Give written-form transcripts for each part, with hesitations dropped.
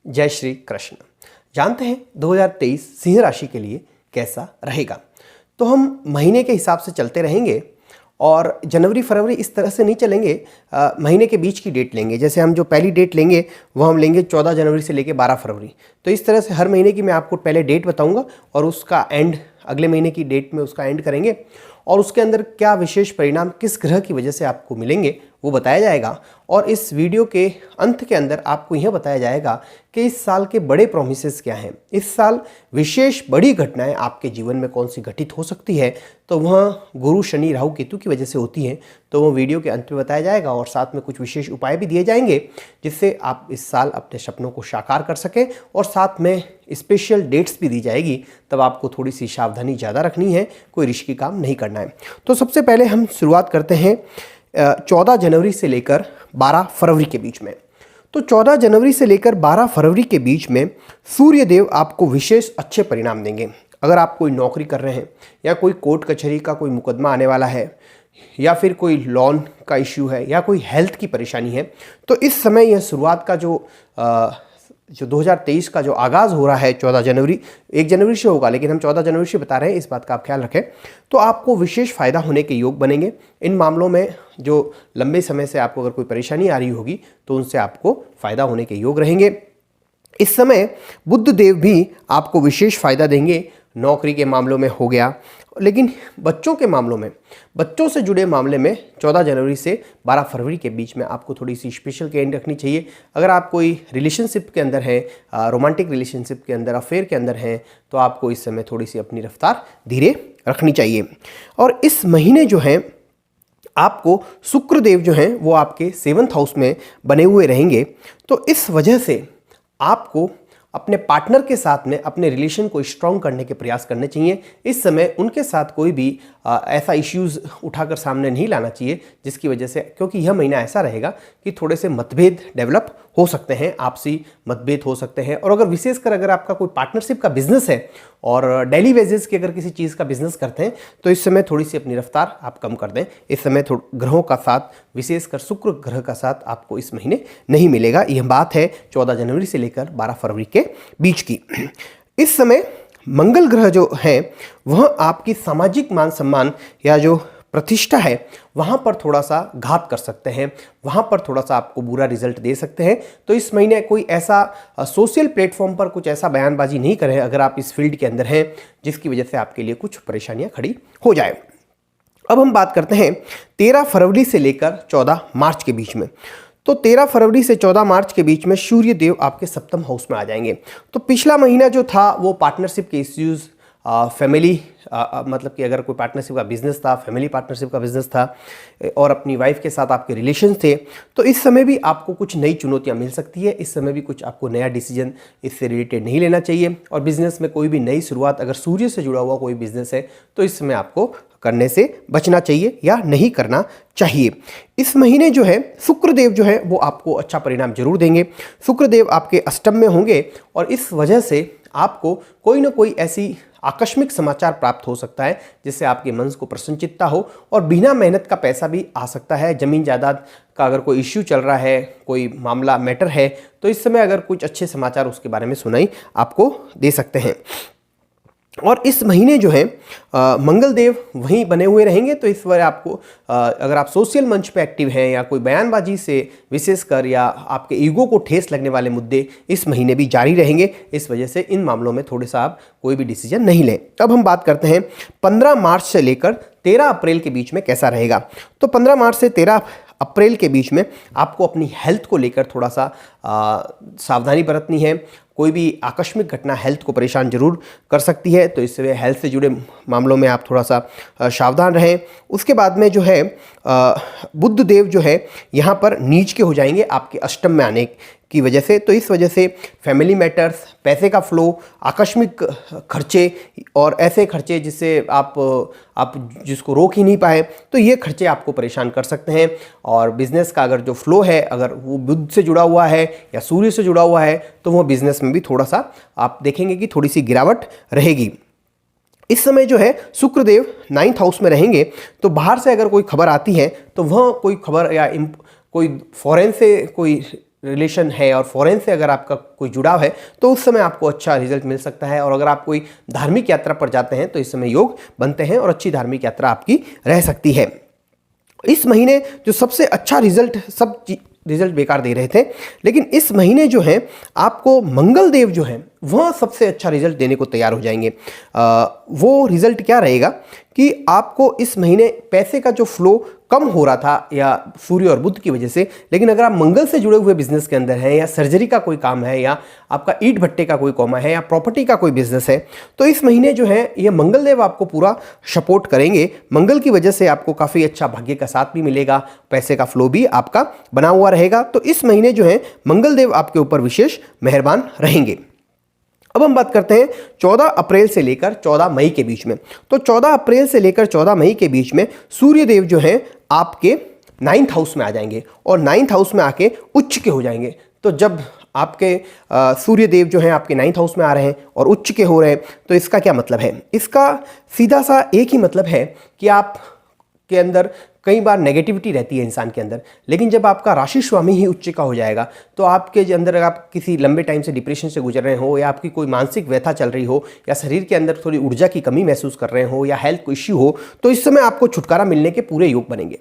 जय श्री कृष्ण। जानते हैं 2023 सिंह राशि के लिए कैसा रहेगा। तो हम महीने के हिसाब से चलते रहेंगे और जनवरी फरवरी इस तरह से नहीं चलेंगे। महीने के बीच की डेट लेंगे। जैसे हम जो पहली डेट लेंगे वो हम लेंगे 14 जनवरी से लेके 12 फरवरी। तो इस तरह से हर महीने की मैं आपको पहले डेट बताऊंगा और उसका एंड अगले महीने की डेट में उसका एंड करेंगे और उसके अंदर क्या विशेष परिणाम किस ग्रह की वजह से आपको मिलेंगे वो बताया जाएगा। और इस वीडियो के अंत के अंदर आपको यह बताया जाएगा कि इस साल के बड़े प्रोमिसेस क्या हैं, इस साल विशेष बड़ी घटनाएं आपके जीवन में कौन सी घटित हो सकती है। तो वह गुरु शनि राहु केतु की वजह से होती हैं, तो वो वीडियो के अंत में बताया जाएगा और साथ में कुछ विशेष उपाय भी दिए जाएंगे जिससे आप इस साल अपने सपनों को साकार कर सकें। और साथ में स्पेशल डेट्स भी दी जाएगी, तब आपको थोड़ी सी सावधानी ज़्यादा रखनी है, कोई रिस्की काम नहीं करना है। तो सबसे पहले हम शुरुआत करते हैं 14 जनवरी से लेकर 12 फरवरी के बीच में। तो 14 जनवरी से लेकर 12 फरवरी के बीच में सूर्य देव आपको विशेष अच्छे परिणाम देंगे। अगर आप कोई नौकरी कर रहे हैं या कोई कोर्ट कचहरी का कोई मुकदमा आने वाला है या फिर कोई लोन का इश्यू है या कोई हेल्थ की परेशानी है, तो इस समय यह शुरुआत का जो 2023 का जो आगाज़ हो रहा है 14 जनवरी, 1 जनवरी से होगा लेकिन हम 14 जनवरी से बता रहे हैं, इस बात का आप ख्याल रखें। तो आपको विशेष फ़ायदा होने के योग बनेंगे। इन मामलों में जो लंबे समय से आपको अगर कोई परेशानी आ रही होगी तो उनसे आपको फ़ायदा होने के योग रहेंगे। इस समय बुध देव भी आपको विशेष फ़ायदा देंगे। नौकरी के मामलों में हो गया, लेकिन बच्चों के मामलों में, बच्चों से जुड़े मामले में 14 जनवरी से 12 फरवरी के बीच में आपको थोड़ी सी स्पेशल केयर रखनी चाहिए। अगर आप कोई रिलेशनशिप के अंदर हैं, रोमांटिक रिलेशनशिप के अंदर, अफेयर के अंदर हैं, तो आपको इस समय थोड़ी सी अपनी रफ्तार धीरे रखनी चाहिए। और इस महीने जो है आपको शुक्र देव जो हैं वो आपके 7th हाउस में बने हुए रहेंगे। तो इस वजह से आपको अपने पार्टनर के साथ में अपने रिलेशन को स्ट्रॉन्ग करने के प्रयास करने चाहिए। इस समय उनके साथ कोई भी ऐसा इश्यूज़ उठाकर सामने नहीं लाना चाहिए जिसकी वजह से, क्योंकि यह महीना ऐसा रहेगा कि थोड़े से मतभेद डेवलप हो सकते हैं, आपसी मतभेद हो सकते हैं। और अगर विशेषकर अगर आपका कोई पार्टनरशिप का बिजनेस है और डेली बेसिस की अगर किसी चीज़ का बिजनेस करते हैं तो इस समय थोड़ी सी अपनी रफ्तार आप कम कर दें। इस समय ग्रहों का साथ, विशेषकर शुक्र ग्रह का साथ आपको इस महीने नहीं मिलेगा। यह बात है 14 जनवरी से लेकर 12 फरवरी के बीच की। इस समय मंगल ग्रह जो है वह आपकी सामाजिक मान सम्मान या जो प्रतिष्ठा है वहाँ पर थोड़ा सा घात कर सकते हैं, वहाँ पर थोड़ा सा आपको बुरा रिजल्ट दे सकते हैं। तो इस महीने कोई ऐसा सोशल प्लेटफॉर्म पर कुछ ऐसा बयानबाजी नहीं करें अगर आप इस फील्ड के अंदर हैं जिसकी वजह से आपके लिए कुछ परेशानियाँ खड़ी हो जाए। अब हम बात करते हैं 13 फरवरी से लेकर 14 मार्च के बीच में। तो 13 फरवरी से 14 मार्च के बीच में सूर्य देव आपके 7th हाउस में आ जाएंगे। तो पिछला महीना जो था वो पार्टनरशिप के इश्यूज़, फैमिली मतलब कि अगर कोई पार्टनरशिप का बिजनेस था, फैमिली पार्टनरशिप का बिजनेस था और अपनी वाइफ के साथ आपके रिलेशन थे, तो इस समय भी आपको कुछ नई चुनौतियां मिल सकती है। इस समय भी कुछ आपको नया डिसीजन इससे रिलेटेड नहीं लेना चाहिए। और बिजनेस में कोई भी नई शुरुआत, अगर सूर्य से जुड़ा हुआ कोई बिजनेस है तो इस समय आपको करने से बचना चाहिए या नहीं करना चाहिए। इस महीने जो है शुक्रदेव जो है वो आपको अच्छा परिणाम जरूर देंगे। शुक्रदेव आपके अष्टम में होंगे और इस वजह से आपको कोई ना कोई ऐसी आकस्मिक समाचार प्राप्त हो सकता है जिससे आपके मन को प्रसन्नचित्ता हो और बिना मेहनत का पैसा भी आ सकता है। जमीन जायदाद का अगर कोई इश्यू चल रहा है, कोई मामला मैटर है, तो इस समय अगर कुछ अच्छे समाचार उसके बारे में सुनाई आपको दे सकते हैं। और इस महीने जो है मंगल देव वहीं बने हुए रहेंगे। तो इस बार आपको अगर आप सोशल मंच पे एक्टिव हैं या कोई बयानबाजी से विशेषकर या आपके ईगो को ठेस लगने वाले मुद्दे इस महीने भी जारी रहेंगे। इस वजह से इन मामलों में थोड़े सा आप कोई भी डिसीजन नहीं लें। अब हम बात करते हैं 15 मार्च से लेकर 13 अप्रैल के बीच में कैसा रहेगा। तो 15 मार्च से 13 अप्रैल के बीच में आपको अपनी हेल्थ को लेकर थोड़ा सा सावधानी बरतनी है। कोई भी आकस्मिक घटना हेल्थ को परेशान जरूर कर सकती है, तो इससे हेल्थ से जुड़े मामलों में आप थोड़ा सा सावधान रहें। उसके बाद में जो है बुध देव जो है यहाँ पर नीच के हो जाएंगे आपके अष्टम में आने की वजह से। तो इस वजह से फैमिली मैटर्स, पैसे का फ्लो, आकस्मिक खर्चे और ऐसे खर्चे जिससे आप जिसको रोक ही नहीं पाए, तो ये खर्चे आपको परेशान कर सकते हैं। और बिजनेस का अगर जो फ्लो है अगर वो बुध से जुड़ा हुआ है या सूर्य से जुड़ा हुआ है तो वो बिजनेस में भी थोड़ा सा आप देखेंगे कि थोड़ी सी गिरावट रहेगी। इस समय जो है शुक्रदेव 9th हाउस में रहेंगे, तो बाहर से अगर कोई खबर आती है तो वह कोई खबर या कोई फॉरेन से कोई रिलेशन है और फॉरेन से अगर आपका कोई जुड़ाव है तो उस समय आपको अच्छा रिजल्ट मिल सकता है। और अगर आप कोई धार्मिक यात्रा पर जाते हैं तो इस समय योग बनते हैं और अच्छी धार्मिक यात्रा आपकी रह सकती है। इस महीने जो सबसे अच्छा रिजल्ट, सब रिजल्ट बेकार दे रहे थे, लेकिन इस महीने जो है आपको मंगल देव जो है वह सबसे अच्छा रिजल्ट देने को तैयार हो जाएंगे। वो रिजल्ट क्या रहेगा कि आपको इस महीने पैसे का जो फ्लो कम हो रहा था या सूर्य और बुध की वजह से, लेकिन अगर आप मंगल से जुड़े हुए बिजनेस के अंदर हैं या सर्जरी का कोई काम है या आपका ईंट भट्टे का कोई काम है या प्रॉपर्टी का कोई बिजनेस है, तो इस महीने जो है ये मंगल देव आपको पूरा सपोर्ट करेंगे। मंगल की वजह से आपको काफ़ी अच्छा भाग्य का साथ भी मिलेगा, पैसे का फ्लो भी आपका बना हुआ रहेगा। तो इस महीने जो है मंगल देव आपके ऊपर विशेष मेहरबान रहेंगे। अब हम बात करते हैं 14 अप्रैल से लेकर 14 मई के बीच में। तो 14 अप्रैल से लेकर 14 मई के बीच में सूर्य देव जो हैं आपके 9th हाउस में आ जाएंगे और 9th हाउस में आके उच्च के हो जाएंगे। तो जब आपके सूर्य देव जो हैं आपके 9th हाउस में आ रहे हैं और उच्च के हो रहे हैं, तो इसका क्या मतलब है? इसका सीधा सा एक ही मतलब है कि आप के अंदर कई बार नेगेटिविटी रहती है इंसान के अंदर, लेकिन जब आपका राशि स्वामी ही उच्च का हो जाएगा तो आपके अंदर, अगर आप किसी लंबे टाइम से डिप्रेशन से गुजर रहे हो या आपकी कोई मानसिक व्यथा चल रही हो या शरीर के अंदर थोड़ी ऊर्जा की कमी महसूस कर रहे हो या हेल्थ को इश्यू हो, तो इस समय आपको छुटकारा मिलने के पूरे योग बनेंगे।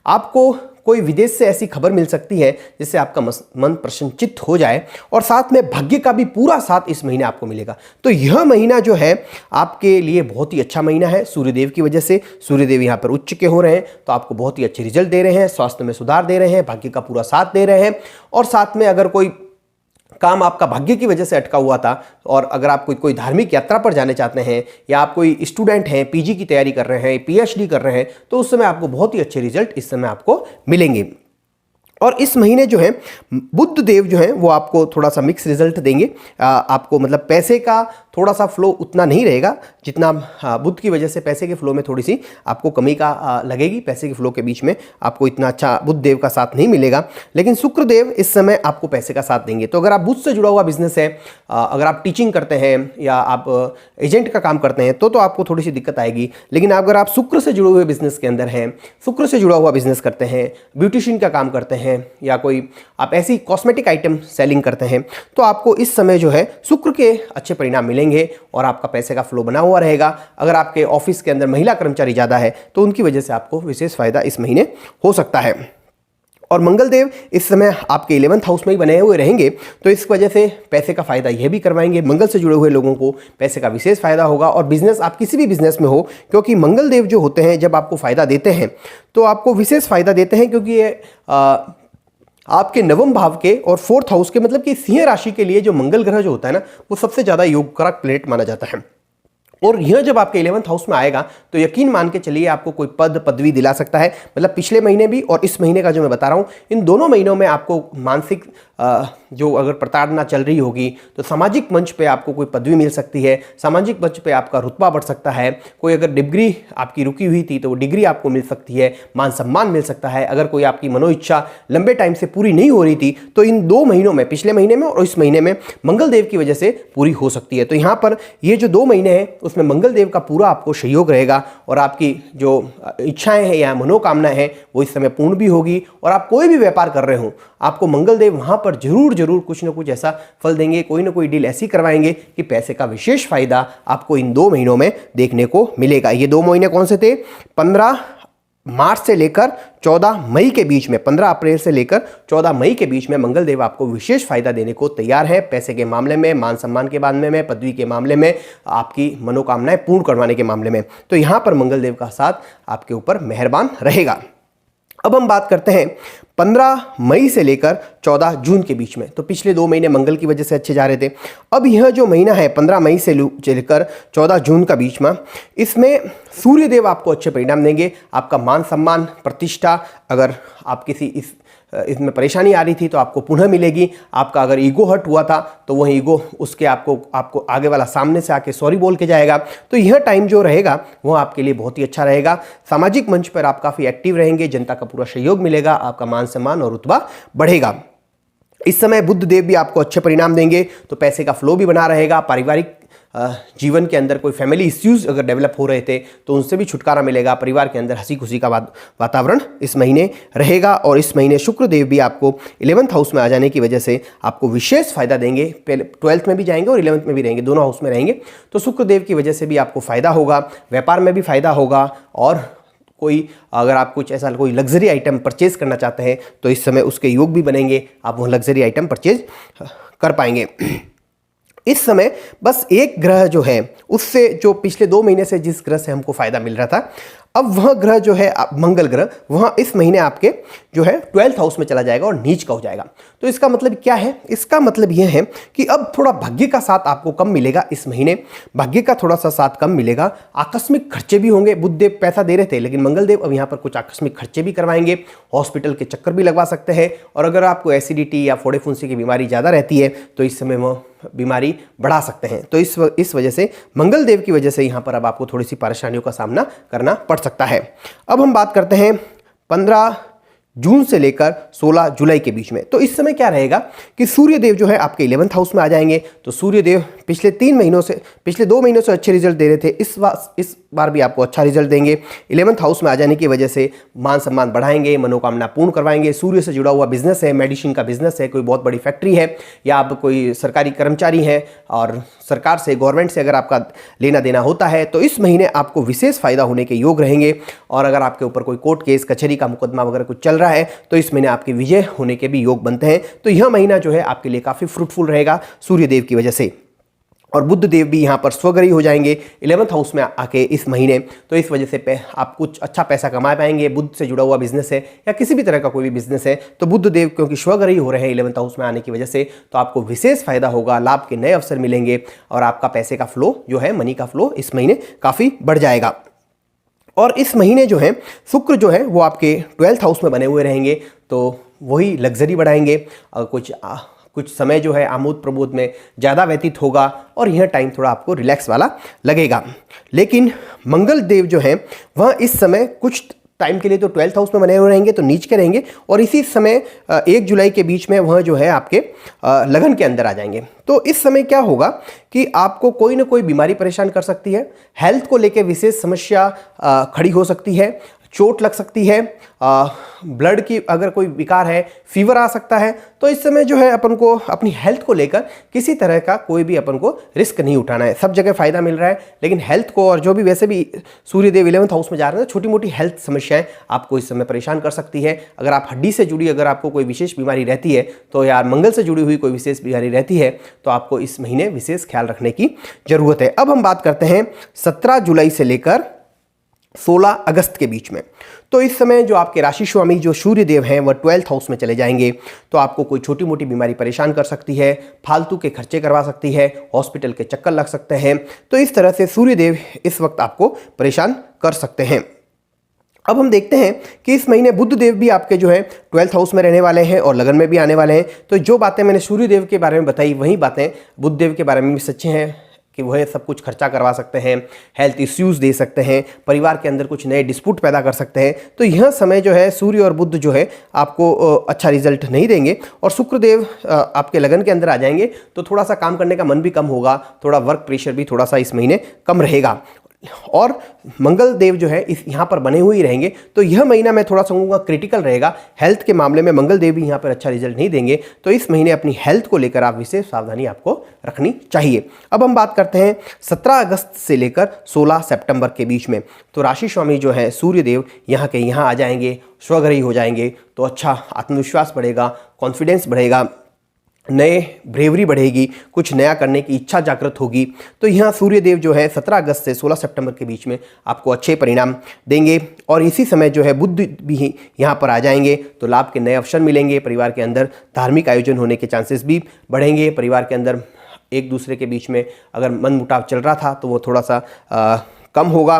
आपको कोई विदेश से ऐसी खबर मिल सकती है जिससे आपका मन प्रसन्नचित्त हो जाए और साथ में भाग्य का भी पूरा साथ इस महीने आपको मिलेगा। तो यह महीना जो है आपके लिए बहुत ही अच्छा महीना है। सूर्यदेव की वजह से, सूर्यदेव यहाँ पर उच्च के हो रहे हैं तो आपको बहुत ही अच्छे रिजल्ट दे रहे हैं, स्वास्थ्य में सुधार दे रहे हैं, भाग्य का पूरा साथ दे रहे हैं। और साथ में अगर कोई काम आपका भाग्य की वजह से अटका हुआ था और अगर आप कोई धार्मिक यात्रा पर जाने चाहते हैं या आप कोई स्टूडेंट हैं, पीजी की तैयारी कर रहे हैं, पीएचडी कर रहे हैं, तो उस समय आपको बहुत ही अच्छे रिजल्ट इस समय आपको मिलेंगे। और इस महीने जो है बुध देव जो है वो आपको थोड़ा सा मिक्स रिजल्ट देंगे। आपको मतलब पैसे का थोड़ा सा फ्लो उतना नहीं रहेगा जितना बुध की वजह से पैसे के फ्लो में थोड़ी सी आपको कमी का लगेगी। पैसे के फ्लो के बीच में आपको इतना अच्छा बुध देव का साथ नहीं मिलेगा, लेकिन शुक्र देव इस समय आपको पैसे का साथ देंगे। तो अगर आप बुध से जुड़ा हुआ बिजनेस है, अगर आप टीचिंग करते हैं या आप एजेंट का काम करते हैं तो आपको थोड़ी सी दिक्कत आएगी। लेकिन अगर आप शुक्र से जुड़े हुए बिजनेस के अंदर हैं, शुक्र से जुड़ा हुआ बिजनेस करते हैं, ब्यूटिशियन का काम करते हैं या कोई आप ऐसी कॉस्मेटिक आइटम सेलिंग करते हैं, तो आपको इस समय जो है शुक्र के अच्छे परिणाम मिलेंगे और आपका पैसे का फ्लो बना हुआ रहेगा। अगर आपके ऑफिस के अंदर महिला कर्मचारी ज़्यादा है तो उनकी वजह से आपको विशेष फायदा इस महीने हो सकता है। और मंगल देव इस समय आपके 11th हाउस में ही बने हुए रहेंगे, तो इस वजह से पैसे का फायदा यह भी करवाएंगे। मंगल से जुड़े हुए लोगों को पैसे का विशेष फायदा होगा। और बिजनेस, आप किसी भी बिजनेस में हो, क्योंकि मंगल देव जो होते हैं जब आपको फायदा देते हैं तो आपको विशेष फायदा देते हैं, क्योंकि ये आपके 9वें भाव के और 4th हाउस के, मतलब कि सिंह राशि के लिए जो मंगल ग्रह जो होता है ना, वो सबसे ज़्यादा योगकारक प्लेनेट माना जाता है। और यह जब आपके 11th हाउस में आएगा तो यकीन मान के चलिए आपको कोई पद पदवी दिला सकता है। मतलब पिछले महीने भी और इस महीने का जो मैं बता रहा हूँ, इन दोनों महीनों में आपको मानसिक जो अगर प्रताड़ना चल रही होगी तो सामाजिक मंच पे आपको कोई पदवी मिल सकती है, सामाजिक मंच पे आपका रुतबा बढ़ सकता है। कोई अगर डिग्री आपकी रुकी हुई थी तो वो डिग्री आपको मिल सकती है, मान सम्मान मिल सकता है। अगर कोई आपकी मनोइच्छा लंबे टाइम से पूरी नहीं हो रही थी तो इन 2 महीनों में, पिछले महीने में और इस महीने में, मंगल देव की वजह से पूरी हो सकती है। तो यहाँ पर ये जो 2 महीने हैं उसमें मंगल देव का पूरा आपको सहयोग रहेगा और आपकी जो इच्छाएं हैं या मनोकामनाएं हैं वो इस समय पूर्ण भी होगी। और आप कोई भी व्यापार कर रहे हो, आपको मंगल देव वहां पर जरूर कुछ ना कुछ ऐसा फल देंगे, कोई ना कोई डील ऐसी करवाएंगे कि पैसे का विशेष फायदा आपको इन 2 महीनों में देखने को मिलेगा। ये 2 महीने कौन से थे? 15 मार्च से लेकर 14 मई के बीच में, 15 अप्रैल से लेकर 14 मई के बीच में मंगल देव आपको विशेष फायदा देने को तैयार है। पैसे के मामले में, मान सम्मान के मामले में, पदवी के मामले में, आपकी मनोकामनाएं पूर्ण करवाने के मामले में, तो यहां पर मंगल देव का साथ आपके ऊपर मेहरबान रहेगा। अब हम बात करते हैं 15 मई से लेकर 14 जून के बीच में। तो पिछले 2 महीने मंगल की वजह से अच्छे जा रहे थे। अब यह जो महीना है 15 मई से लेकर 14 जून का बीच में, इसमें सूर्यदेव आपको अच्छे परिणाम देंगे। आपका मान सम्मान, प्रतिष्ठा, अगर आप किसी इसमें परेशानी आ रही थी तो आपको पुनः मिलेगी। आपका अगर ईगो हर्ट हुआ था तो वह ईगो उसके आपको आगे वाला सामने से आके सॉरी बोल के जाएगा। तो यह टाइम जो रहेगा वह आपके लिए बहुत ही अच्छा रहेगा। सामाजिक मंच पर आप काफ़ी एक्टिव रहेंगे, जनता का पूरा सहयोग मिलेगा, आपका मान सम्मान और रुतबा बढ़ेगा। इस समय बुध देव भी आपको अच्छे परिणाम देंगे, तो पैसे का फ्लो भी बना रहेगा। पारिवारिक जीवन के अंदर कोई फैमिली इश्यूज अगर डेवलप हो रहे थे तो उनसे भी छुटकारा मिलेगा। परिवार के अंदर हंसी खुशी का वातावरण इस महीने रहेगा। और इस महीने शुक्र देव भी आपको 11th हाउस में आ जाने की वजह से आपको विशेष फायदा देंगे। पहले 12th में भी जाएंगे और 11th में भी रहेंगे, दोनों हाउस में रहेंगे। तो शुक्र देव की वजह से भी आपको फायदा होगा, व्यापार में भी फायदा होगा। और कोई अगर आप कुछ ऐसा कोई लग्जरी आइटम परचेज करना चाहते हैं तो इस समय उसके योग भी बनेंगे, आप वह लग्जरी आइटम परचेज कर पाएंगे। इस समय बस एक ग्रह जो है उससे, जो पिछले 2 महीने से जिस ग्रह से हमको फायदा मिल रहा था, अब वह ग्रह जो है मंगल ग्रह, वह इस महीने आपके जो है 12th हाउस में चला जाएगा और नीच का हो जाएगा। तो इसका मतलब क्या है? इसका मतलब यह है कि अब थोड़ा भाग्य का साथ आपको कम मिलेगा। इस महीने भाग्य का थोड़ा सा साथ कम मिलेगा। आकस्मिक खर्चे भी होंगे। बुध देव पैसा दे रहे थे लेकिन मंगल देव अब यहाँ पर कुछ आकस्मिक खर्चे भी करवाएंगे, हॉस्पिटल के चक्कर भी लगवा सकते हैं। और अगर आपको एसिडिटी या फोड़े फुंसी की बीमारी ज़्यादा रहती है तो इस समय वो बीमारी बढ़ा सकते हैं। तो इस वजह से मंगल देव की वजह से यहाँ पर अब आपको थोड़ी सी परेशानियों का सामना करना पड़ सकता है। अब हम बात करते हैं 15 जून से लेकर 16 जुलाई के बीच में। तो इस समय क्या रहेगा कि सूर्य देव जो है आपके 11th हाउस में आ जाएंगे। तो सूर्य देव पिछले 2 महीनों से अच्छे रिजल्ट दे रहे थे, इस बार भी आपको अच्छा रिजल्ट देंगे। 11th हाउस में आ जाने की वजह से मान सम्मान बढ़ाएंगे, मनोकामना पूर्ण करवाएंगे। सूर्य से जुड़ा हुआ बिजनेस है, मेडिसिन का बिजनेस है, कोई बहुत बड़ी फैक्ट्री है, या आप कोई सरकारी कर्मचारी हैं और सरकार से, गवर्नमेंट से अगर आपका लेना देना होता है तो इस महीने आपको विशेष फायदा होने के योग रहेंगे। और अगर आपके ऊपर कोई कोर्ट केस, कचहरी का मुकदमा वगैरह कुछ चल रहा है तो इस महीने आपकी विजय होने के भी योग बनते हैं। तो यह महीना जो है आपके लिए काफी फ्रूटफुल रहेगा सूर्य देव की वजह से। और बुध देव भी यहाँ पर स्वग्रही हो जाएंगे 11th हाउस में आके इस महीने। तो इस वजह से आप कुछ अच्छा पैसा कमा पाएंगे। बुध से जुड़ा हुआ बिजनेस है या किसी भी तरह का कोई भी बिजनेस है तो बुध देव क्योंकि स्वग्रही हो रहे हैं 11th हाउस में आने की वजह से, तो आपको विशेष फायदा होगा, लाभ के नए अवसर मिलेंगे और आपका पैसे का फ्लो जो है, मनी का फ्लो इस महीने काफ़ी बढ़ जाएगा। और इस महीने जो है शुक्र जो है वो आपके 12th हाउस में बने हुए रहेंगे तो वही लग्जरी बढ़ाएंगे। कुछ समय जो है आमोद प्रमोद में ज़्यादा व्यतीत होगा और यह टाइम थोड़ा आपको रिलैक्स वाला लगेगा। लेकिन मंगल देव जो है वह इस समय कुछ टाइम के लिए तो 12th हाउस में बने हुए रहेंगे, तो नीच के रहेंगे। और इसी समय 1 जुलाई के बीच में वह जो है आपके लगन के अंदर आ जाएंगे। तो इस समय क्या होगा कि आपको कोई ना कोई बीमारी परेशान कर सकती है, हेल्थ को लेकर विशेष समस्या खड़ी हो सकती है, चोट लग सकती है, ब्लड की अगर कोई विकार है, फीवर आ सकता है। तो इस समय जो है अपन को अपनी हेल्थ को लेकर किसी तरह का कोई भी अपन को रिस्क नहीं उठाना है। सब जगह फायदा मिल रहा है लेकिन हेल्थ को, और जो भी वैसे भी सूर्यदेव 11th हाउस में जा रहे हैं, छोटी मोटी हेल्थ समस्याएं आपको इस समय परेशान कर सकती है। अगर आप हड्डी से जुड़ी अगर आपको कोई विशेष बीमारी रहती है तो यार मंगल से जुड़ी हुई कोई विशेष बीमारी रहती है तो आपको इस महीने विशेष ख्याल रखने की जरूरत है। अब हम बात करते हैं 17 जुलाई से लेकर 16 अगस्त के बीच में। तो इस समय जो आपके राशि स्वामी जो सूर्य देव हैं वह 12th हाउस में चले जाएंगे। तो आपको कोई छोटी मोटी बीमारी परेशान कर सकती है, फालतू के खर्चे करवा सकती है, हॉस्पिटल के चक्कर लग सकते हैं। तो इस तरह से सूर्य देव इस वक्त आपको परेशान कर सकते हैं। अब हम देखते हैं कि इस महीने बुध देव भी आपके जो है 12th हाउस में रहने वाले हैं और लगन में भी आने वाले हैं। तो जो बातें मैंने सूर्य देव के बारे में बताई वही बातें बुध देव के बारे में भी सच्ची हैं कि वह सब कुछ खर्चा करवा सकते हैं, हेल्थ इश्यूज दे सकते हैं, परिवार के अंदर कुछ नए डिस्प्यूट पैदा कर सकते हैं। तो यह समय जो है सूर्य और बुध जो है आपको अच्छा रिजल्ट नहीं देंगे। और शुक्रदेव आपके लगन के अंदर आ जाएंगे तो थोड़ा सा काम करने का मन भी कम होगा, थोड़ा वर्क प्रेशर भी थोड़ा सा इस महीने कम रहेगा। और मंगल देव जो है इस यहाँ पर बने हुए ही रहेंगे। तो यह महीना मैं थोड़ा सा कहूँगा क्रिटिकल रहेगा हेल्थ के मामले में। मंगल देव भी यहाँ पर अच्छा रिजल्ट नहीं देंगे। तो इस महीने अपनी हेल्थ को लेकर आप विशेष सावधानी आपको रखनी चाहिए। अब हम बात करते हैं 17 अगस्त से लेकर 16 सितंबर के बीच में। तो राशि स्वामी जो है सूर्य देव यहाँ के यहाँ आ जाएंगे, स्वग्रही हो जाएंगे। तो अच्छा आत्मविश्वास बढ़ेगा, कॉन्फिडेंस बढ़ेगा, नए ब्रेवरी बढ़ेगी, कुछ नया करने की इच्छा जागृत होगी। तो यहाँ सूर्यदेव जो है 17 अगस्त से 16 सितंबर के बीच में आपको अच्छे परिणाम देंगे। और इसी समय जो है बुध भी यहाँ पर आ जाएंगे तो लाभ के नए अवसर मिलेंगे। परिवार के अंदर धार्मिक आयोजन होने के चांसेस भी बढ़ेंगे। परिवार के अंदर एक दूसरे के बीच में अगर मनमुटाव चल रहा था तो वो थोड़ा सा कम होगा।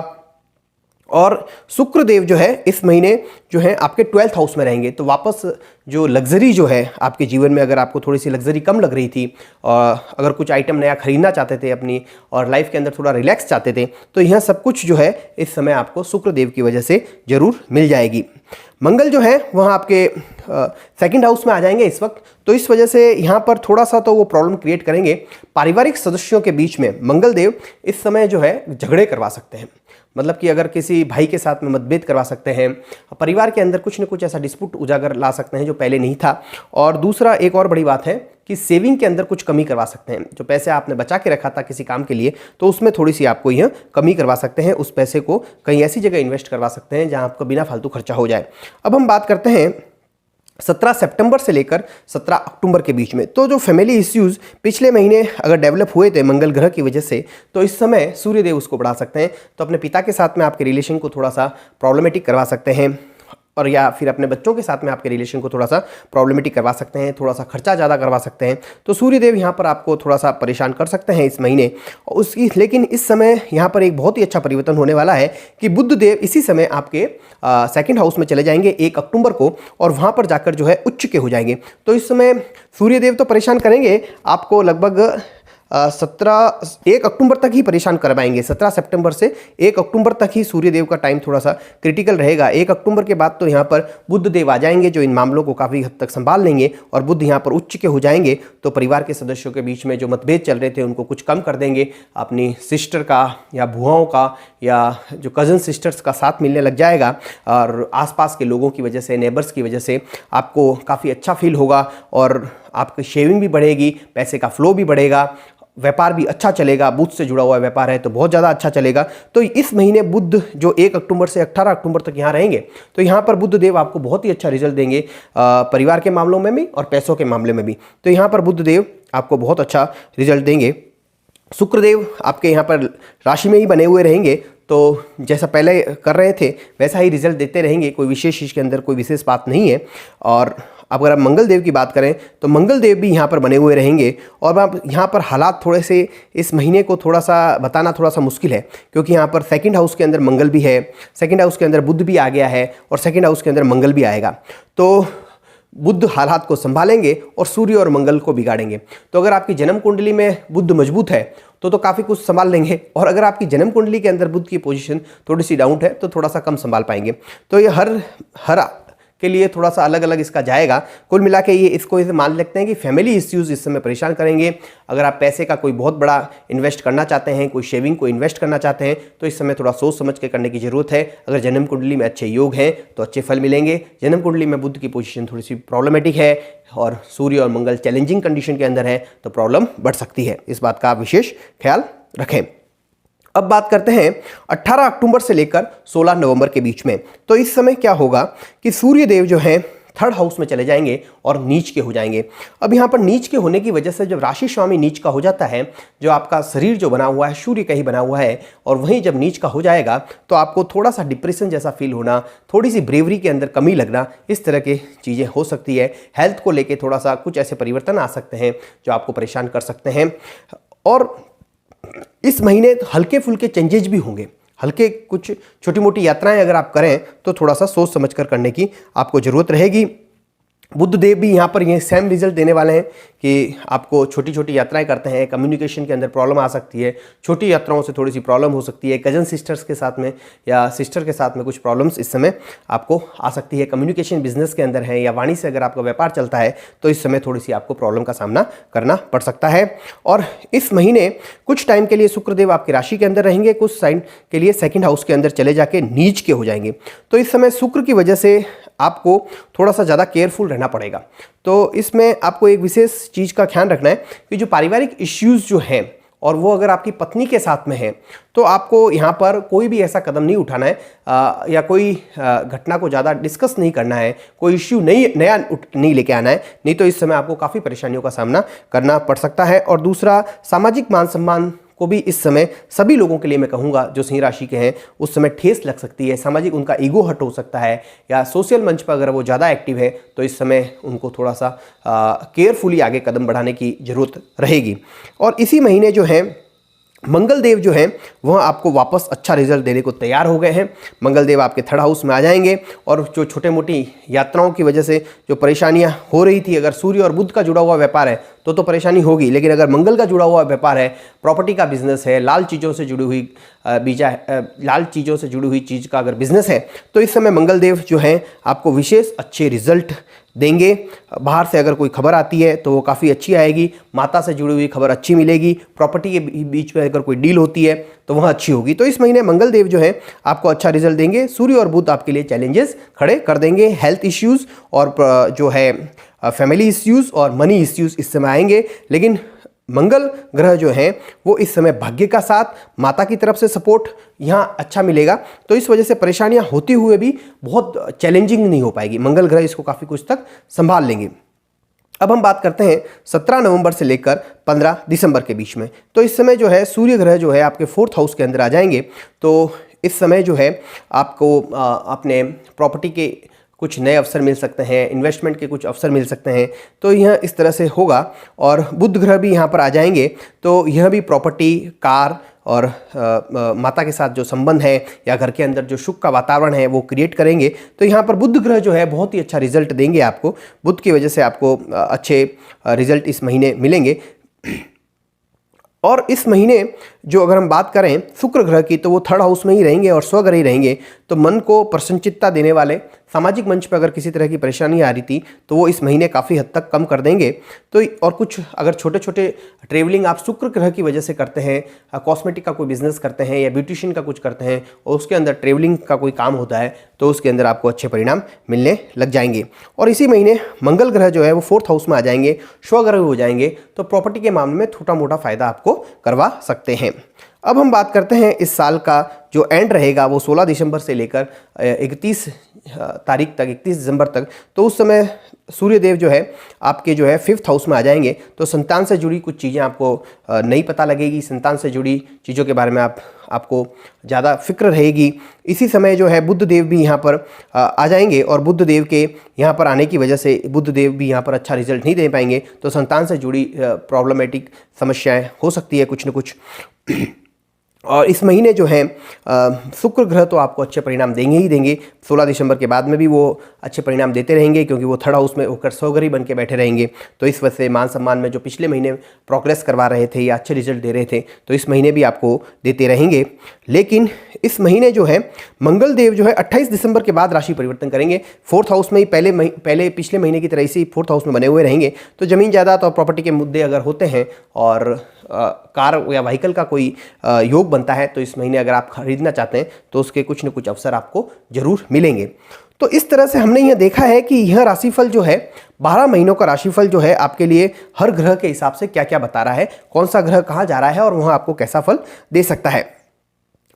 और शुक्र देव जो है इस महीने जो है आपके 12th हाउस में रहेंगे, तो वापस जो लग्जरी जो है आपके जीवन में, अगर आपको थोड़ी सी लग्जरी कम लग रही थी और अगर कुछ आइटम नया खरीदना चाहते थे अपनी और लाइफ के अंदर थोड़ा रिलैक्स चाहते थे, तो यह सब कुछ जो है इस समय आपको शुक्र देव की वजह से जरूर मिल जाएगी। मंगल जो है वहाँ आपके सेकंड हाउस में आ जाएंगे इस वक्त, तो इस वजह से यहाँ पर थोड़ा सा तो वो प्रॉब्लम क्रिएट करेंगे। पारिवारिक सदस्यों के बीच में मंगल देव इस समय जो है झगड़े करवा सकते हैं, मतलब कि अगर किसी भाई के साथ में मतभेद करवा सकते हैं, परिवार के अंदर कुछ न कुछ ऐसा डिस्प्यूट उजागर ला सकते हैं जो पहले नहीं था। और दूसरा एक और बड़ी बात है कि सेविंग के अंदर कुछ कमी करवा सकते हैं। जो पैसे आपने बचा के रखा था किसी काम के लिए, तो उसमें थोड़ी सी आपको यह कमी करवा सकते हैं। उस पैसे को कहीं ऐसी जगह इन्वेस्ट करवा सकते हैं जहां आपका बिना फालतू खर्चा हो जाए। अब हम बात करते हैं 17 सितंबर से लेकर 17 अक्टूबर के बीच में। तो जो फैमिली इश्यूज़ पिछले महीने अगर डेवलप हुए थे मंगल ग्रह की वजह से, तो इस समय सूर्यदेव उसको बढ़ा सकते हैं। तो अपने पिता के साथ में आपके रिलेशन को थोड़ा सा प्रॉब्लमेटिक करवा सकते हैं, और या फिर अपने बच्चों के साथ में आपके रिलेशन को थोड़ा सा प्रॉब्लमेटिक करवा सकते हैं, थोड़ा सा खर्चा ज़्यादा करवा सकते हैं। तो सूर्यदेव यहाँ पर आपको थोड़ा सा परेशान कर सकते हैं इस महीने उसकी। लेकिन इस समय यहाँ पर एक बहुत ही अच्छा परिवर्तन होने वाला है कि बुध देव इसी समय आपके सेकंड हाउस में चले जाएंगे 1 अक्टूबर को, और वहाँ पर जाकर जो है उच्च के हो जाएंगे। तो इस समय सूर्यदेव तो परेशान करेंगे आपको, लगभग 1 अक्टूबर तक ही परेशान कर पाएंगे। 17 सितंबर से 1 अक्टूबर तक ही सूर्यदेव का टाइम थोड़ा सा क्रिटिकल रहेगा। 1 अक्टूबर के बाद तो यहाँ पर बुध देव आ जाएंगे जो इन मामलों को काफ़ी हद तक संभाल लेंगे, और बुध यहाँ पर उच्च के हो जाएंगे तो परिवार के सदस्यों के बीच में जो मतभेद चल रहे थे उनको कुछ कम कर देंगे। अपनी सिस्टर का या बुआओं का या जो कज़न सिस्टर्स का साथ मिलने लग जाएगा, और आसपास के लोगों की वजह से, नेबर्स की वजह से आपको काफ़ी अच्छा फील होगा, और आपकी शेविंग भी बढ़ेगी, पैसे का फ्लो भी बढ़ेगा, व्यापार भी अच्छा चलेगा। बुध से जुड़ा हुआ व्यापार है तो बहुत ज़्यादा अच्छा चलेगा। तो इस महीने बुध जो 1 अक्टूबर से 18 अक्टूबर तक यहाँ रहेंगे, तो यहाँ पर बुध देव आपको बहुत ही अच्छा रिजल्ट देंगे परिवार के मामलों में भी और पैसों के मामले में भी। तो यहाँ पर बुध देव आपको बहुत अच्छा रिजल्ट देंगे। शुक्रदेव आपके यहाँ पर राशि में ही बने हुए रहेंगे, तो जैसा पहले कर रहे थे वैसा ही रिजल्ट देते रहेंगे, कोई विशेष इसके अंदर कोई विशेष बात नहीं है। और अगर आप मंगल देव की बात करें तो मंगल देव भी यहाँ पर बने हुए रहेंगे, और आप यहाँ पर हालात थोड़े से इस महीने को थोड़ा सा बताना थोड़ा सा मुश्किल है, क्योंकि यहाँ पर सेकंड हाउस के अंदर मंगल भी है, सेकंड हाउस के अंदर बुध भी आ गया है, और सेकंड हाउस के अंदर मंगल भी आएगा। तो बुध हालात को संभालेंगे और सूर्य और मंगल को बिगाड़ेंगे। तो अगर आपकी जन्म कुंडली में बुध मजबूत है तो काफ़ी कुछ संभाल लेंगे, और अगर आपकी जन्म कुंडली के अंदर बुध की पोजीशन थोड़ी सी डाउन है तो थोड़ा सा कम संभाल पाएंगे। तो ये हर के लिए थोड़ा सा अलग अलग इसका जाएगा। कुल मिला के ये इसको इसे मान लेते हैं कि फैमिली इश्यूज़ इस समय परेशान करेंगे। अगर आप पैसे का कोई बहुत बड़ा इन्वेस्ट करना चाहते हैं, कोई शेविंग को इन्वेस्ट करना चाहते हैं, तो इस समय थोड़ा सोच समझ के करने की ज़रूरत है। अगर जन्म कुंडली में अच्छे योग हैं तो अच्छे फल मिलेंगे। जन्म कुंडली में बुध की पोजीशन थोड़ी सी प्रॉब्लमेटिक है और सूर्य और मंगल चैलेंजिंग कंडीशन के अंदर है, तो प्रॉब्लम बढ़ सकती है। इस बात का आप विशेष ख्याल रखें। अब बात करते हैं 18 अक्टूबर से लेकर 16 नवंबर के बीच में। तो इस समय क्या होगा कि सूर्य देव जो हैं थर्ड हाउस में चले जाएंगे और नीच के हो जाएंगे। अब यहाँ पर नीच के होने की वजह से जब राशि स्वामी नीच का हो जाता है, जो आपका शरीर जो बना हुआ है सूर्य का ही बना हुआ है, और वहीं जब नीच का हो जाएगा तो आपको थोड़ा सा डिप्रेशन जैसा फील होना, थोड़ी सी ब्रेवरी के अंदर कमी लगना, इस तरह की चीज़ें हो सकती है। हेल्थ को लेकर थोड़ा सा कुछ ऐसे परिवर्तन आ सकते हैं जो आपको परेशान कर सकते हैं। और इस महीने हल्के फुल्के चेंजेज भी होंगे, हल्के कुछ छोटी मोटी यात्राएं अगर आप करें तो थोड़ा सा सोच समझ कर करने की आपको ज़रूरत रहेगी। बुध देव भी यहाँ पर ये सेम रिजल्ट देने वाले हैं कि आपको छोटी छोटी यात्राएं करते हैं, कम्युनिकेशन के अंदर प्रॉब्लम आ सकती है, छोटी यात्राओं से थोड़ी सी प्रॉब्लम हो सकती है, कजन सिस्टर्स के साथ में या सिस्टर के साथ में कुछ प्रॉब्लम्स इस समय आपको आ सकती है। कम्युनिकेशन बिजनेस के अंदर है या वाणी से अगर आपका व्यापार चलता है तो इस समय थोड़ी सी आपको प्रॉब्लम का सामना करना पड़ सकता है। और इस महीने कुछ टाइम के लिए शुक्रदेव आपकी राशि के अंदर रहेंगे, कुछ टाइम के लिए सेकंड हाउस के अंदर चले जाके नीच के हो जाएंगे। तो इस समय शुक्र की वजह से आपको थोड़ा सा ज़्यादा केयरफुल रहना पड़ेगा। तो इसमें आपको एक विशेष चीज़ का ख्याल रखना है कि जो पारिवारिक इश्यूज़ जो हैं, और वो अगर आपकी पत्नी के साथ में है, तो आपको यहाँ पर कोई भी ऐसा कदम नहीं उठाना है या कोई घटना को ज़्यादा डिस्कस नहीं करना है, कोई इश्यू नया नहीं लेके आना है, नहीं तो इस समय आपको काफ़ी परेशानियों का सामना करना पड़ सकता है। और दूसरा, सामाजिक मान सम्मान को भी इस समय सभी लोगों के लिए मैं कहूँगा जो सिंह राशि के हैं उस समय ठेस लग सकती है। सामाजिक उनका ईगो हर्ट हो सकता है, या सोशल मंच पर अगर वो ज़्यादा एक्टिव है तो इस समय उनको थोड़ा सा केयरफुली आगे कदम बढ़ाने की ज़रूरत रहेगी। और इसी महीने जो है मंगल देव जो है वह आपको वापस अच्छा रिजल्ट देने को तैयार हो गए हैं। मंगल देव आपके थर्ड हाउस में आ जाएंगे और जो छोटे मोटी यात्राओं की वजह से जो परेशानियां हो रही थी, अगर सूर्य और बुध का जुड़ा हुआ व्यापार है तो परेशानी होगी, लेकिन अगर मंगल का जुड़ा हुआ व्यापार है, प्रॉपर्टी का बिजनेस है, लाल चीज़ों से जुड़ी हुई लाल चीज़ों से जुड़ी हुई चीज़ का अगर बिजनेस है, तो इस समय मंगल देव जो हैं आपको विशेष अच्छे रिजल्ट देंगे। बाहर से अगर कोई खबर आती है तो वो काफ़ी अच्छी आएगी, माता से जुड़ी हुई खबर अच्छी मिलेगी, प्रॉपर्टी के बीच में अगर कोई डील होती है तो वह अच्छी होगी। तो इस महीने मंगल देव जो है आपको अच्छा रिजल्ट देंगे। सूर्य और बुध आपके लिए चैलेंजेस खड़े कर देंगे। हेल्थ इश्यूज़ और जो है फैमिली इश्यूज़ और मनी इश्यूज़ इस समय आएंगे, लेकिन मंगल ग्रह जो है वो इस समय भाग्य का साथ, माता की तरफ से सपोर्ट यहाँ अच्छा मिलेगा। तो इस वजह से परेशानियाँ होते हुए भी बहुत चैलेंजिंग नहीं हो पाएगी। मंगल ग्रह इसको काफ़ी कुछ तक संभाल लेंगे। अब हम बात करते हैं 17 नवंबर से लेकर 15 दिसंबर के बीच में। तो इस समय जो है सूर्य ग्रह जो है आपके 4th हाउस के अंदर आ जाएंगे। तो इस समय जो है आपको अपने प्रॉपर्टी के कुछ नए अवसर मिल सकते हैं, इन्वेस्टमेंट के कुछ अवसर मिल सकते हैं, तो यह इस तरह से होगा। और बुध ग्रह भी यहाँ पर आ जाएंगे, तो यह भी प्रॉपर्टी, कार और माता के साथ जो संबंध है या घर के अंदर जो सुख का वातावरण है वो क्रिएट करेंगे। तो यहाँ पर बुध ग्रह जो है बहुत ही अच्छा रिजल्ट देंगे आपको। बुध की वजह से आपको अच्छे रिजल्ट इस महीने मिलेंगे। और इस महीने जो अगर हम बात करें शुक्र ग्रह की, तो वो 3rd हाउस में ही रहेंगे और स्वग्रह ही रहेंगे। तो मन को प्रसन्नचित्ता देने वाले सामाजिक मंच पर अगर किसी तरह की परेशानी आ रही थी तो वो इस महीने काफ़ी हद तक कम कर देंगे। तो और कुछ अगर छोटे छोटे ट्रेवलिंग आप शुक्र ग्रह की वजह से करते हैं, कॉस्मेटिक का कोई बिजनेस करते हैं या ब्यूटिशियन का कुछ करते हैं और उसके अंदर ट्रेवलिंग का कोई काम होता है, तो उसके अंदर आपको अच्छे परिणाम मिलने लग जाएंगे। और इसी महीने मंगल ग्रह जो है वो 4th हाउस में आ जाएंगे, स्वग्रह हो जाएंगे, तो प्रॉपर्टी के मामले में छोटा मोटा फायदा आपको करवा सकते हैं। अब हम बात करते हैं इस साल का जो एंड रहेगा वो 16 दिसंबर से लेकर 31 तारीख तक, 31 दिसंबर तक। तो उस समय सूर्यदेव जो है आपके जो है 5th हाउस में आ जाएंगे। तो संतान से जुड़ी कुछ चीज़ें आपको नई पता लगेगी, संतान से जुड़ी चीज़ों के बारे में आपको ज़्यादा फिक्र रहेगी। इसी समय जो है बुध देव भी यहाँ पर आ जाएंगे और बुध देव के यहाँ पर आने की वजह से बुध देव भी यहाँ पर अच्छा रिजल्ट नहीं दे पाएंगे। तो संतान से जुड़ी प्रॉब्लमेटिक समस्याएं हो सकती है कुछ न कुछ। और इस महीने जो है शुक्र ग्रह तो आपको अच्छे परिणाम देंगे ही देंगे। 16 दिसंबर के बाद में भी वो अच्छे परिणाम देते रहेंगे, क्योंकि वो 3rd हाउस में होकर स्वग्रही बन के बैठे रहेंगे। तो इस वजह से मान सम्मान में जो पिछले महीने प्रोग्रेस करवा रहे थे या अच्छे रिजल्ट दे रहे थे, तो इस महीने भी आपको देते रहेंगे। लेकिन इस महीने जो है मंगल देव जो है 28 दिसंबर के बाद राशि परिवर्तन करेंगे। 4th हाउस में ही पहले पिछले महीने की तरह इसी 4th हाउस में बने हुए रहेंगे। तो ज़मीन जायदाद और प्रॉपर्टी के मुद्दे अगर होते हैं और कार या व्हीकल का कोई योग बनता है, तो इस महीने अगर आप खरीदना चाहते हैं तो उसके कुछ न कुछ अवसर आपको जरूर मिलेंगे। तो इस तरह से हमने यह देखा है कि यह राशिफल जो है 12 महीनों का राशिफल जो है आपके लिए हर ग्रह के हिसाब से क्या क्या बता रहा है, कौन सा ग्रह कहाँ जा रहा है और वहाँ आपको कैसा फल दे सकता है।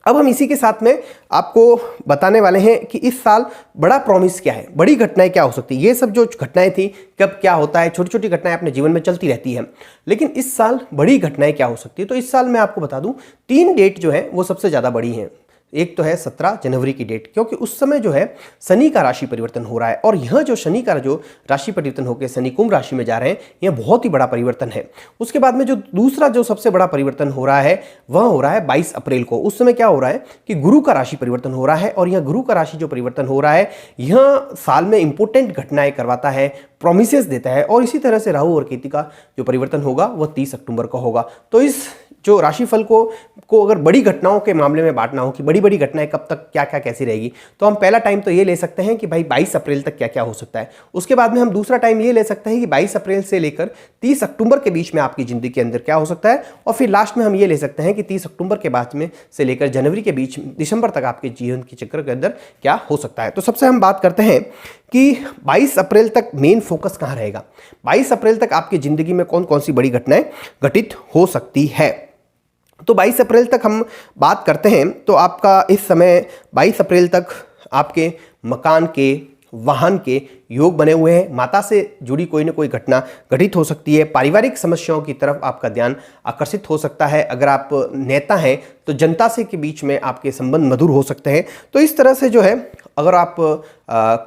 अब हम इसी के साथ में आपको बताने वाले हैं कि इस साल बड़ा प्रॉमिस क्या है, बड़ी घटनाएं क्या हो सकती है। ये सब जो घटनाएं थी, कब क्या होता है, छोटी छोटी घटनाएं अपने जीवन में चलती रहती है, लेकिन इस साल बड़ी घटनाएं क्या हो सकती है। तो इस साल मैं आपको बता दूं 3 डेट जो है वो सबसे ज़्यादा बड़ी हैं। एक तो है 17 जनवरी की डेट, क्योंकि उस समय जो है शनि का राशि परिवर्तन हो रहा है और यह जो शनि का जो राशि परिवर्तन होकर शनि कुंभ राशि में जा रहे हैं, यह बहुत ही बड़ा परिवर्तन है। उसके बाद में जो दूसरा जो सबसे बड़ा परिवर्तन हो रहा है वह हो रहा है 22 अप्रैल को। उस समय क्या हो रहा है कि गुरु का राशि परिवर्तन हो रहा है और यह गुरु का राशि जो परिवर्तन हो रहा है यह साल में इंपॉर्टेंट घटनाएं करवाता है, प्रोमिसेस देता है। और इसी तरह से राहु और केतु का जो परिवर्तन होगा वह 30 अक्टूबर का होगा। तो इस जो राशिफल को अगर बड़ी घटनाओं के मामले में बांटना हो कि बड़ी बड़ी घटनाएं कब तक क्या क्या कैसी रहेगी, तो हम पहला टाइम तो ये ले सकते हैं कि भाई 22 अप्रैल तक क्या क्या हो सकता है। उसके बाद में हम दूसरा टाइम ये ले सकते हैं कि 22 अप्रैल से लेकर 30 अक्टूबर के बीच में आपकी जिंदगी के अंदर क्या हो सकता है। और फिर लास्ट में हम ये ले सकते हैं कि 30 अक्टूबर के बाद में से लेकर जनवरी के बीच दिसंबर तक आपके जीवन के चक्र के अंदर क्या हो सकता है। तो सबसे हम बात करते हैं कि 22 अप्रैल तक मेन फोकस कहाँ रहेगा। 22 अप्रैल तक आपकी जिंदगी में कौन कौन सी बड़ी घटनाएं घटित हो सकती है। तो 22 अप्रैल तक हम बात करते हैं तो आपका इस समय 22 अप्रैल तक आपके मकान के, वाहन के योग बने हुए हैं। माता से जुड़ी कोई ना कोई घटना घटित हो सकती है। पारिवारिक समस्याओं की तरफ आपका ध्यान आकर्षित हो सकता है। अगर आप नेता हैं तो जनता से के बीच में आपके संबंध मधुर हो सकते हैं। तो इस तरह से जो है अगर आप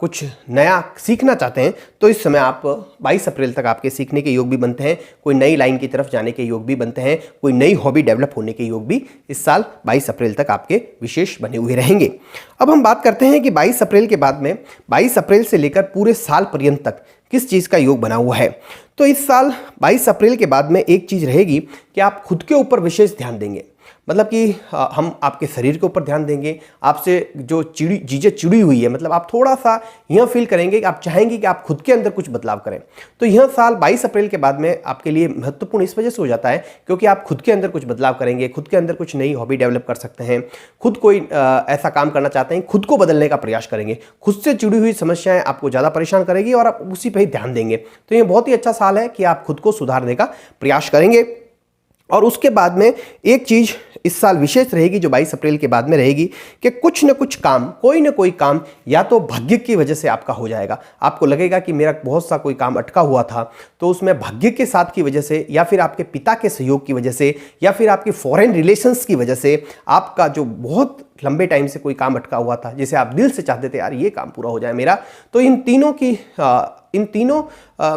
कुछ नया सीखना चाहते हैं तो इस समय आप 22 अप्रैल तक आपके सीखने के योग भी बनते हैं, कोई नई लाइन की तरफ जाने के योग भी बनते हैं, कोई नई हॉबी डेवलप होने के योग भी इस साल 22 अप्रैल तक आपके विशेष बने हुए रहेंगे। अब हम बात करते हैं कि 22 अप्रैल के बाद में 22 अप्रैल से लेकर पूरे साल पर्यंत तक किस चीज़ का योग बना हुआ है। तो इस साल 22 अप्रैल के बाद में एक चीज़ रहेगी कि आप खुद के ऊपर विशेष ध्यान देंगे, मतलब कि हम आपके शरीर के ऊपर ध्यान देंगे, आपसे जो चीज़ें चिड़ी हुई है, मतलब आप थोड़ा सा यह फील करेंगे कि आप चाहेंगे कि आप खुद के अंदर कुछ बदलाव करें। तो यह साल 22 अप्रैल के बाद में आपके लिए महत्वपूर्ण इस वजह से हो जाता है क्योंकि आप खुद के अंदर कुछ बदलाव करेंगे, खुद के अंदर कुछ नई हॉबी डेवलप कर सकते हैं, खुद कोई ऐसा काम करना चाहते हैं, खुद को बदलने का प्रयास करेंगे, खुद से जुड़ी हुई समस्याएं आपको ज़्यादा परेशान करेगी और आप उसी पर ही ध्यान देंगे। तो ये बहुत ही अच्छा साल है कि आप खुद को सुधारने का प्रयास करेंगे। और उसके बाद में एक चीज़ इस साल विशेष रहेगी जो 22 अप्रैल के बाद में रहेगी कि कुछ न कुछ काम, कोई न कोई काम या तो भाग्य की वजह से आपका हो जाएगा। आपको लगेगा कि मेरा बहुत सा कोई काम अटका हुआ था, तो उसमें भाग्य के साथ की वजह से या फिर आपके पिता के सहयोग की वजह से या फिर आपकी फॉरेन रिलेशंस की वजह से आपका जो बहुत लंबे टाइम से कोई काम अटका हुआ था, जिसे आप दिल से चाहते थे यार ये काम पूरा हो जाए मेरा, तो इन तीनों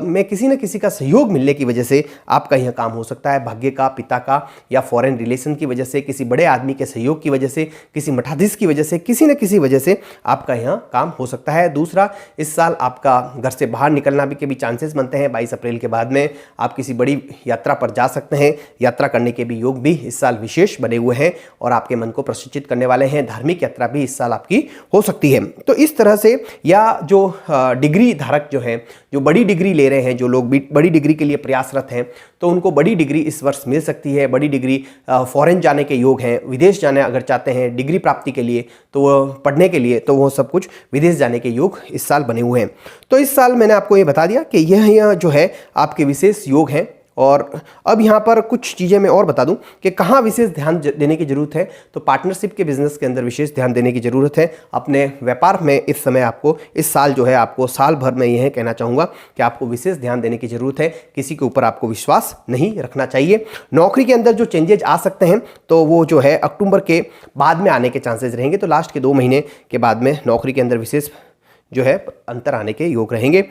में किसी न किसी का सहयोग मिलने की वजह से आपका यह काम हो सकता है। भाग्य का, पिता का या फॉरेन रिलेशन की वजह से, किसी बड़े आदमी के सहयोग की वजह से, किसी मठाधीश की वजह से, किसी न किसी वजह से आपका यह काम हो सकता है। दूसरा, इस साल आपका घर से बाहर निकलना भी के भी चांसेस बनते हैं। 22 अप्रैल के बाद में आप किसी बड़ी यात्रा पर जा सकते हैं, यात्रा करने के भी योग भी इस साल विशेष बने हुए हैं और आपके मन को प्रसन्नचित करने वाले हैं। धार्मिक यात्रा भी इस साल आपकी हो सकती है। तो इस तरह से, या जो डिग्री धारक जो है, जो बड़ी डिग्री ले रहे हैं, जो लोग भी बड़ी डिग्री के लिए प्रयासरत हैं, तो उनको बड़ी डिग्री इस वर्ष मिल सकती है। बड़ी डिग्री फॉरेन जाने के योग हैं, विदेश जाने अगर चाहते हैं डिग्री प्राप्ति के लिए, तो वो पढ़ने के लिए, तो वो सब कुछ विदेश जाने के योग इस साल बने हुए हैं। तो इस साल मैंने आपको ये बता दिया कि यह जो है आपके विशेष योग हैं। और अब यहाँ पर कुछ चीज़ें मैं और बता दूं कि कहाँ विशेष ध्यान देने की ज़रूरत है। तो पार्टनरशिप के बिजनेस के अंदर विशेष ध्यान देने की ज़रूरत है। अपने व्यापार में इस समय आपको, इस साल जो है आपको, साल भर में यह कहना चाहूँगा कि आपको विशेष ध्यान देने की ज़रूरत है। किसी के ऊपर आपको विश्वास नहीं रखना चाहिए। नौकरी के अंदर जो चेंजेज आ सकते हैं तो वो जो है अक्टूबर के बाद में आने के चांसेस रहेंगे। तो लास्ट के 2 महीने के बाद में नौकरी के अंदर विशेष जो है अंतर आने के योग रहेंगे।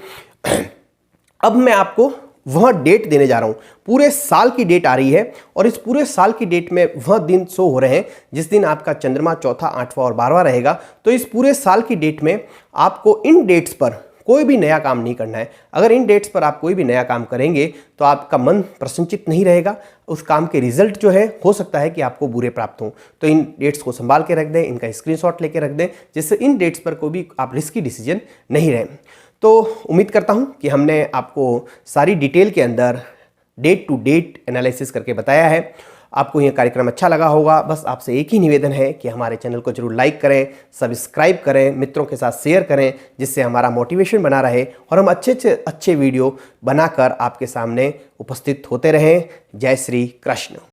अब मैं आपको वह डेट देने जा रहा हूं, पूरे साल की डेट आ रही है और इस पूरे साल की डेट में वह दिन शो हो रहे हैं जिस दिन आपका चंद्रमा चौथा, 8वां और 12वां रहेगा। तो इस पूरे साल की डेट में आपको इन डेट्स पर कोई भी नया काम नहीं करना है। अगर इन डेट्स पर आप कोई भी नया काम करेंगे तो आपका मन प्रसन्नचित नहीं रहेगा, उस काम के रिजल्ट जो है हो सकता है कि आपको बुरे प्राप्त हों। तो इन डेट्स को संभाल के रख दें, इनका स्क्रीनशॉट लेके रख दें, जिससे इन डेट्स पर कोई भी आप रिस्की डिसीजन नहीं रहें। तो उम्मीद करता हूं कि हमने आपको सारी डिटेल के अंदर डेट टू डेट एनालिसिस करके बताया है। आपको यह कार्यक्रम अच्छा लगा होगा। बस आपसे एक ही निवेदन है कि हमारे चैनल को जरूर लाइक करें, सब्सक्राइब करें, मित्रों के साथ शेयर करें, जिससे हमारा मोटिवेशन बना रहे और हम अच्छे से अच्छे वीडियो बनाकर आपके सामने उपस्थित होते रहें। जय श्री कृष्ण।